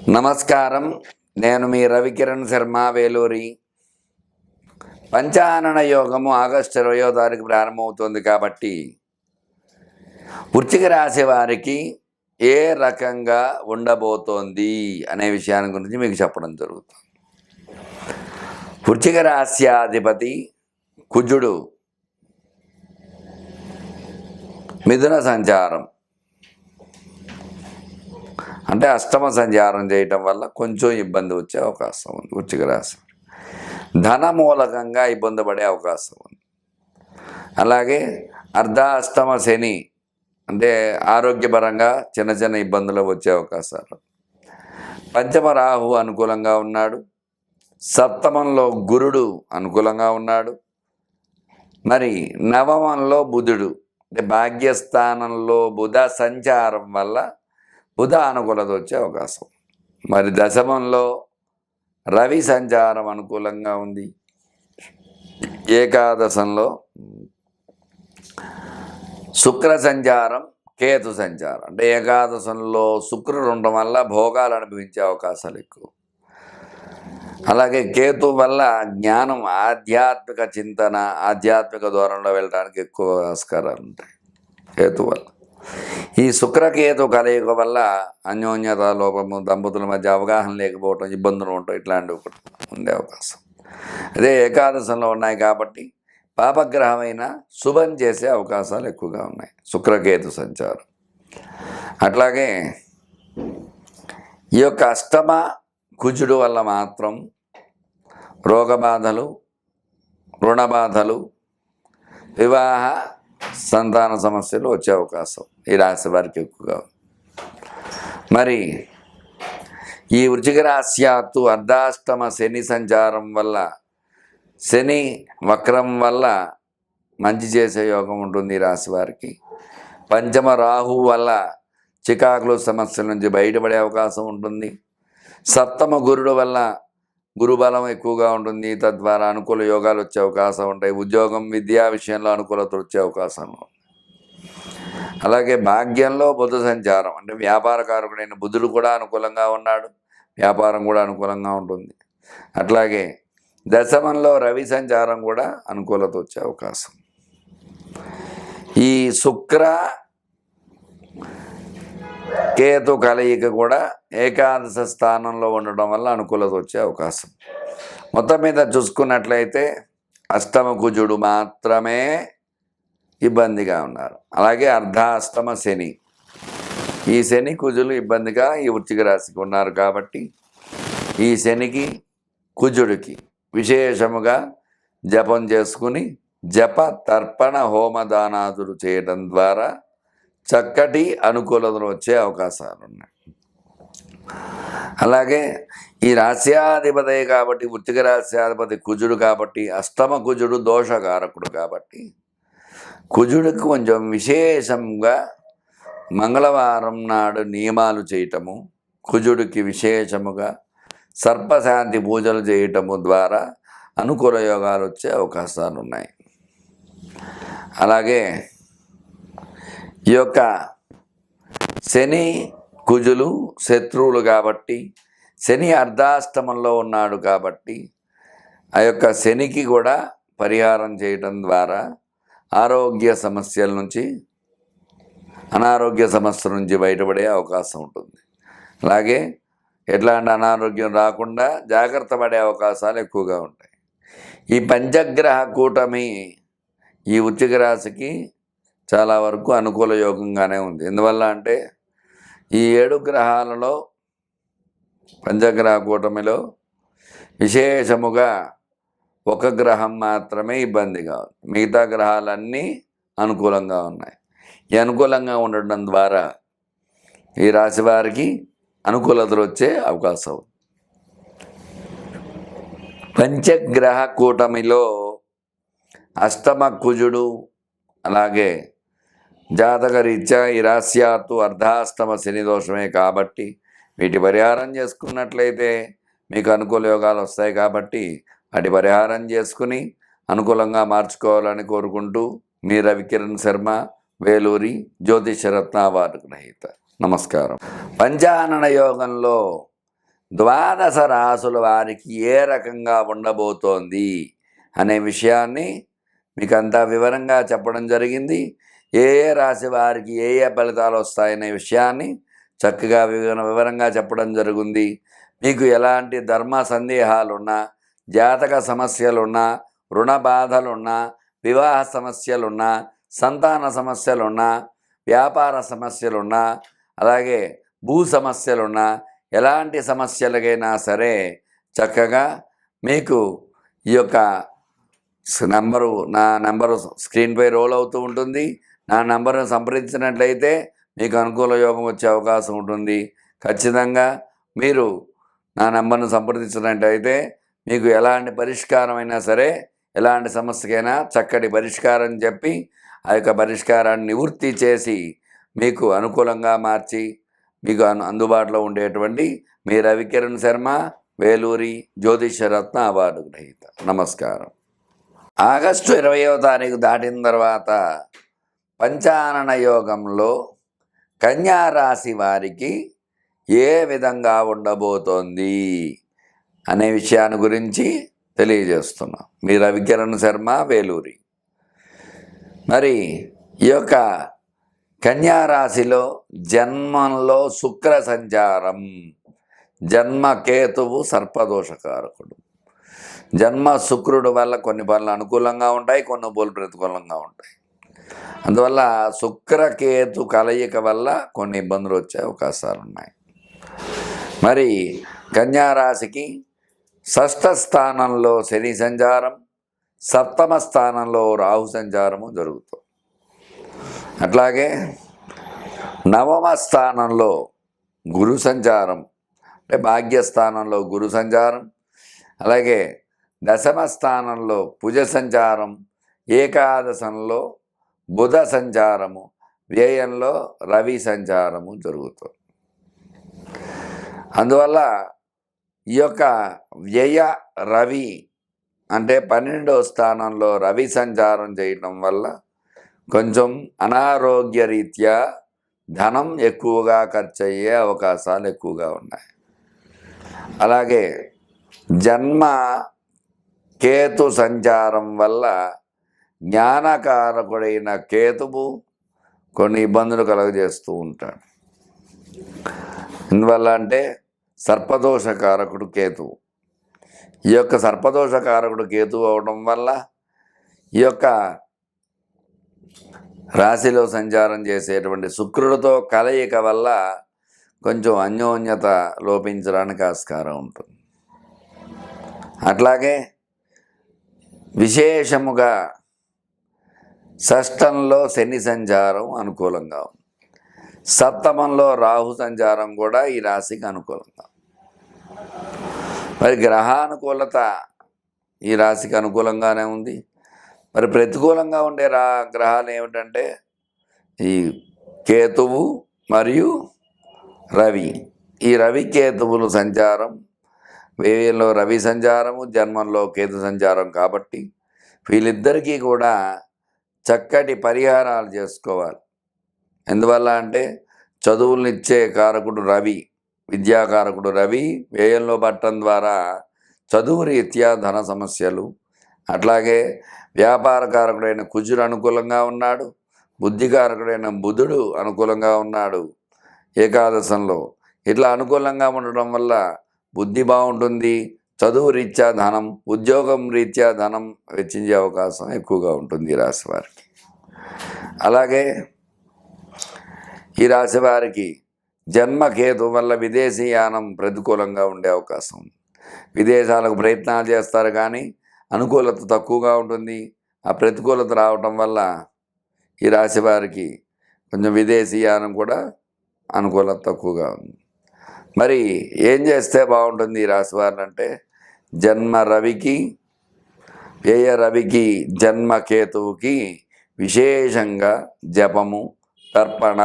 నమస్కారం. నేను మీ రవికిరణ్ శర్మ, వేలూరి. పంచానన యోగము ఆగస్టు 20వ తారీఖు ప్రారంభమవుతుంది కాబట్టి వృశ్చిక రాశి వారికి ఏ రకంగా ఉండబోతోంది అనే విషయాన్ని గురించి మీకు చెప్పడం జరుగుతుంది. వృశ్చిక రాశ్యాధిపతి కుజుడు మిథున సంచారం అంటే అష్టమ సంచారం చేయటం వల్ల కొంచెం ఇబ్బంది వచ్చే అవకాశం ఉంది. వృశ్చిక రాశి ధన మూలకంగా ఇబ్బంది పడే అవకాశం ఉంది. అలాగే అర్ధాష్టమ శని అంటే ఆరోగ్యపరంగా చిన్న చిన్న ఇబ్బందులు వచ్చే అవకాశాలు. పంచమ రాహు అనుకూలంగా ఉన్నాడు. సప్తమంలో గురుడు అనుకూలంగా ఉన్నాడు. మరి నవమంలో బుధుడు అంటే భాగ్యస్థానంలో బుధ సంచారం వల్ల బుధ అనుకూలత వచ్చే అవకాశం. మరి దశమంలో రవి సంచారం అనుకూలంగా ఉంది. ఏకాదశంలో శుక్ర సంచారం, కేతు సంచారం అంటే ఏకాదశంలో శుక్రుడు ఉండడం వల్ల భోగాలు అనుభవించే అవకాశాలు ఎక్కువ. అలాగే కేతు వల్ల జ్ఞానం, ఆధ్యాత్మిక చింతన, ఆధ్యాత్మిక దూరంలో వెళ్ళడానికి ఎక్కువ ఆస్కారాలు ఉంటాయి కేతు వల్ల. ఈ శుక్రకేతు కలయిక వల్ల అన్యోన్యత లోపము, దంపతుల మధ్య అవగాహన లేకపోవటం, ఇబ్బందులు ఉండటం ఇట్లాంటివి ఒకటి ఉండే అవకాశం. అదే ఏకాదశంలో ఉన్నాయి కాబట్టి పాపగ్రహమైన శుభం చేసే అవకాశాలు ఎక్కువగా ఉన్నాయి శుక్రకేతు సంచారం. అట్లాగే ఈ యొక్క అష్టమ కుజుడు వల్ల మాత్రం రోగబాధలు, రుణబాధలు, వివాహ సంతాన సమస్యలు వచ్చే అవకాశం ఈ రాశి వారికి ఎక్కువగా. మరి ఈ వృశ్చిక రాశ్యాత్తు అర్ధాష్టమ శని సంచారం వల్ల, శని వక్రం వల్ల మంచి చేసే యోగం ఉంటుంది ఈ రాశి వారికి. పంచమ రాహు వల్ల చికాకులు సమస్యల నుంచి బయటపడే అవకాశం ఉంటుంది. సప్తమ గురుడు వల్ల గురుబలం ఎక్కువగా ఉంటుంది. తద్వారా అనుకూల యోగాలు వచ్చే అవకాశం ఉంటాయి. ఉద్యోగం, విద్యా విషయంలో అనుకూలత వచ్చే అవకాశం. అలాగే భాగ్యంలో బుధ సంచారం అంటే వ్యాపారకారకుడైన బుధుడు కూడా అనుకూలంగా ఉన్నాడు. వ్యాపారం కూడా అనుకూలంగా ఉంటుంది. అట్లాగే దశమంలో రవి సంచారం కూడా అనుకూలత వచ్చే అవకాశం. ఈ శుక్ర కేతు కలయిక కూడా ఏకాదశ స్థానంలో ఉండడం వల్ల అనుకూలత వచ్చే అవకాశం. మొత్తం మీద చూసుకున్నట్లయితే అష్టమ కుజుడు మాత్రమే ఇబ్బందిగా ఉన్నారు. అలాగే అర్ధాష్టమ శని, ఈ శని కుజులు ఇబ్బందిగా ఈ వృశ్చిక రాశికి ఉన్నారు కాబట్టి ఈ శనికి కుజుడికి విశేషముగా జపం చేసుకుని జప తర్పణ హోమదానాదులు చేయడం ద్వారా చక్కటి అనుకూలతలు వచ్చే అవకాశాలు ఉన్నాయి. అలాగే ఈ రాశ్యాధిపతి కాబట్టి, వృశ్చిక రాశ్యాధిపతి కుజుడు కాబట్టి, అష్టమ కుజుడు దోషకారకుడు కాబట్టి కుజుడికి కొంచెం విశేషంగా మంగళవారం నాడు నియమాలు చేయటము, కుజుడికి విశేషముగా సర్పశాంతి పూజలు చేయటము ద్వారా అనుకూల యోగాలు వచ్చే అవకాశాలు ఉన్నాయి. అలాగే ఈ యొక్క శని కుజులు శత్రువులు కాబట్టి, శని అర్ధాష్టమంలో ఉన్నాడు కాబట్టి ఆ యొక్క శనికి కూడా పరిహారం చేయటం ద్వారా ఆరోగ్య సమస్యల నుంచి, అనారోగ్య సమస్యల నుంచి బయటపడే అవకాశం ఉంటుంది. అలాగే ఎట్లాంటి అనారోగ్యం రాకుండా జాగ్రత్త పడే అవకాశాలు ఎక్కువగా ఉంటాయి. ఈ పంచగ్రహ కూటమి ఈ వృశ్చిక రాశికి చాలా వరకు అనుకూల యోగంగానే ఉంది. ఎందువల్ల అంటే ఈ 7 గ్రహాలలో పంచగ్రహ కూటమిలో విశేషముగా ఒక గ్రహం మాత్రమే ఇబ్బందిగా ఉంది. మిగతా గ్రహాలన్నీ అనుకూలంగా ఉన్నాయి. ఈ అనుకూలంగా ఉండడం ద్వారా ఈ రాశి వారికి అనుకూలతలు వచ్చే అవకాశం. పంచగ్రహ కూటమిలో అష్టమ కుజుడు, అలాగే జాతకరీత్యా ఈ రాశ్యాత్తు అర్ధాష్టమ శని దోషమే కాబట్టి వీటి పరిహారం చేసుకున్నట్లయితే మీకు అనుకూల యోగాలు వస్తాయి. కాబట్టి వాటి పరిహారం చేసుకుని అనుకూలంగా మార్చుకోవాలని కోరుకుంటూ మీ రవికిరణ్ శర్మ, వేలూరి, జ్యోతిషరత్న అవార్డు గ్రహీత. నమస్కారం. పంచానన యోగంలో ద్వాదశ రాసుల వారికి ఏ రకంగా ఉండబోతోంది అనే విషయాన్ని మీకు అంతా వివరంగా చెప్పడం జరిగింది. ఏ ఏ రాశి వారికి ఏ ఏ ఫలితాలు వస్తాయనే విషయాన్ని చక్కగా వివరంగా చెప్పడం జరుగుతుంది. మీకు ఎలాంటి ధర్మ సందేహాలున్నా, జాతక సమస్యలున్నా, రుణ బాధలున్నా, వివాహ సమస్యలున్నా, సంతాన సమస్యలున్నా, వ్యాపార సమస్యలున్నా, అలాగే భూ సమస్యలున్నా, ఎలాంటి సమస్యలకైనా సరే చక్కగా మీకు ఈ యొక్క నా నంబరు స్క్రీన్పై రోల్ అవుతూ ఉంటుంది. నా నంబర్ను సంప్రదించినట్లయితే మీకు అనుకూల యోగం వచ్చే అవకాశం ఉంటుంది. ఖచ్చితంగా మీరు నా నంబర్ను సంప్రదించినట్లయితే మీకు ఎలాంటి పరిష్కారం అయినా సరే, ఎలాంటి సమస్యకైనా చక్కటి పరిష్కారం చెప్పి ఆ యొక్క పరిష్కారాన్ని నివృత్తి చేసి మీకు అనుకూలంగా మార్చి మీకు అందుబాటులో ఉండేటువంటి మీ రవికిరణ్ శర్మ, వేలూరి జ్యోతిషరత్న అవార్డు గ్రహీత. నమస్కారం. ఆగస్టు 20వ తారీఖు దాటిన తర్వాత పంచానన యోగంలో కన్యారాశి వారికి ఏ విధంగా ఉండబోతోంది అనే విషయాన్ని గురించి తెలియజేస్తున్నాం. మీ రవికిరణ్ శర్మ, వేలూరి. మరి ఈ యొక్క కన్యారాశిలో జన్మంలో శుక్ర సంచారం, జన్మకేతువు సర్పదోషకారకుడు. జన్మ శుక్రుడు వల్ల కొన్ని పనులు అనుకూలంగా ఉంటాయి, కొన్ని పనులు ప్రతికూలంగా ఉంటాయి. అందువల్ల శుక్రకేతు కలయిక వల్ల కొన్ని ఇబ్బందులు వచ్చే అవకాశాలు ఉన్నాయి. మరి కన్యారాశికి షష్ఠ స్థానంలో శని సంచారం, సప్తమ స్థానంలో రాహు సంచారము జరుగుతుంది. అట్లాగే నవమ స్థానంలో గురు సంచారం, అంటే భాగ్యస్థానంలో గురు సంచారం, అలాగే దశమ స్థానంలో కుజ సంచారం, ఏకాదశంలో బుధ సంచారము, వ్యయంలో రవి సంచారము జరుగుతుంది. అందువల్ల ఈ యొక్క వ్యయ రవి అంటే 12వ స్థానంలో రవి సంచారం చేయటం వల్ల కొంచెం అనారోగ్య రీత్యా ధనం ఎక్కువగా ఖర్చు అయ్యే అవకాశాలు ఎక్కువగా ఉన్నాయి. అలాగే జన్మ కేతు సంచారం వల్ల జ్ఞానకారకుడైన కేతువు కొన్ని ఇబ్బందులు కలుగజేస్తూ ఉంటాడు. ఎందువల్ల అంటే సర్పదోషకారకుడు కేతువు. ఈ యొక్క సర్పదోషకారకుడు కేతువు అవడం వల్ల ఈ యొక్క రాశిలో సంచారం చేసేటువంటి శుక్రుడితో కలయిక వల్ల కొంచెం అన్యోన్యత లోపించడానికి ఆస్కారం ఉంటుంది. అట్లాగే విశేషముగా షష్టంలో శని సంచారం అనుకూలంగా ఉంది. సప్తమంలో రాహు సంచారం కూడా ఈ రాశికి అనుకూలంగా. మరి గ్రహానుకూలత ఈ రాశికి అనుకూలంగానే ఉంది. మరి ప్రతికూలంగా ఉండే గ్రహాలు ఏమిటంటే ఈ కేతువు మరియు రవి. ఈ రవి కేతువులు సంచారం, వ్యయంలో రవి సంచారము, జన్మంలో కేతు సంచారం కాబట్టి వీళ్ళిద్దరికీ కూడా చక్కటి పరిహారాలు చేసుకోవాలి. ఎందువల్ల అంటే చదువులనిచ్చే కారకుడు రవి, విద్యాకారకుడు రవి వ్యయంలో పట్టడం ద్వారా చదువు రీత్యా ధన సమస్యలు, అట్లాగే వ్యాపారకారకుడైన కుజుడు అనుకూలంగా ఉన్నాడు, బుద్ధికారకుడైన బుధుడు అనుకూలంగా ఉన్నాడు ఏకాదశంలో. ఇట్లా అనుకూలంగా ఉండడం వల్ల బుద్ధి బాగుంటుంది, చదువు రీత్యా ధనం, ఉద్యోగం రీత్యా ధనం వెచ్చించే అవకాశం ఎక్కువగా ఉంటుంది ఈ రాశి వారికి. అలాగే ఈ రాశి వారికి జన్మకేతు వల్ల విదేశీయానం ప్రతికూలంగా ఉండే అవకాశం ఉంది. విదేశాలకు ప్రయత్నాలు చేస్తారు కానీ అనుకూలత తక్కువగా ఉంటుంది. ఆ ప్రతికూలత రావటం వల్ల ఈ రాశి వారికి కొంచెం విదేశీయానం కూడా అనుకూలత తక్కువగా ఉంది. మరి ఏం చేస్తే బాగుంటుంది ఈ రాశి వారిని అంటే జన్మ రవికి, వ్యయ రవికి, జన్మకేతువుకి విశేషంగా జపము, తర్పణ,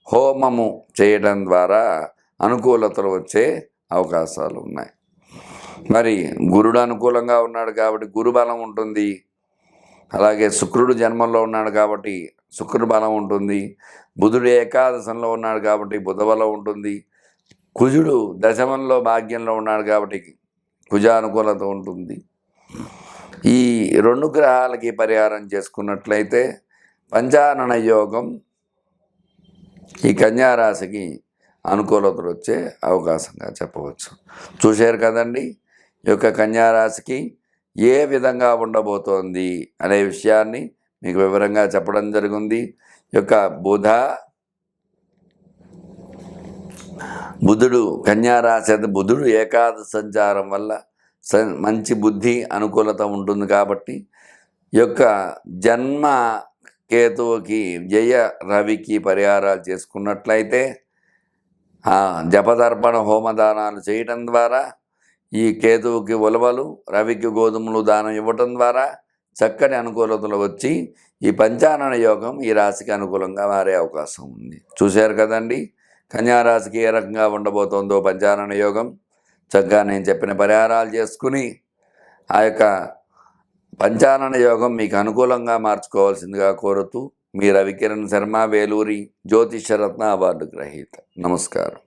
హోమము చేయడం ద్వారా అనుకూలతలు వచ్చే అవకాశాలు ఉన్నాయి. మరి గురుడు అనుకూలంగా ఉన్నాడు కాబట్టి గురు బలం ఉంటుంది. అలాగే శుక్రుడు జన్మంలో ఉన్నాడు కాబట్టి శుక్రుడు బలం ఉంటుంది. బుధుడు ఏకాదశంలో ఉన్నాడు కాబట్టి బుధ బలం ఉంటుంది. కుజుడు దశమంలో భాగ్యంలో ఉన్నాడు కాబట్టి కుజానుకూలత ఉంటుంది. ఈ 2 గ్రహాలకి పరిహారం చేసుకున్నట్లయితే పంచానన యోగం ఈ కన్యారాశికి అనుకూలతలు వచ్చే అవకాశంగా చెప్పవచ్చు. చూశారు కదండి, ఈ యొక్క కన్యారాశికి ఏ విధంగా ఉండబోతోంది అనే విషయాన్ని మీకు వివరంగా చెప్పడం జరిగింది. ఈ యొక్క బుధుడు కన్యారాశి, బుధుడు ఏకాదశ సంచారం వల్ల మంచి బుద్ధి అనుకూలత ఉంటుంది. కాబట్టి ఈ యొక్క జన్మ కేతువుకి జయ రవికి పరిహారాలు చేసుకున్నట్లయితే జపదర్పణ హోమదానాలు చేయటం ద్వారా ఈ కేతువుకి ఉలవలు, రవికి గోధుమలు దానం ఇవ్వటం ద్వారా చక్కటి అనుకూలతలు వచ్చి ఈ పంచానన యోగం ఈ రాశికి అనుకూలంగా మారే అవకాశం ఉంది. చూశారు కదండి, కన్యారాశికి ఏ రకంగా ఉండబోతోందో పంచానన యోగం. చక్కగా నేను చెప్పిన పరిహారాలు చేసుకుని ఆ యొక్క పంచానన యోగం మీకు అనుకూలంగా మార్చుకోవాల్సిందిగా కోరుతూ మీ రవికిరణ్ శర్మ, వేలూరి జ్యోతిషరత్న అవార్డు గ్రహీత. నమస్కారం.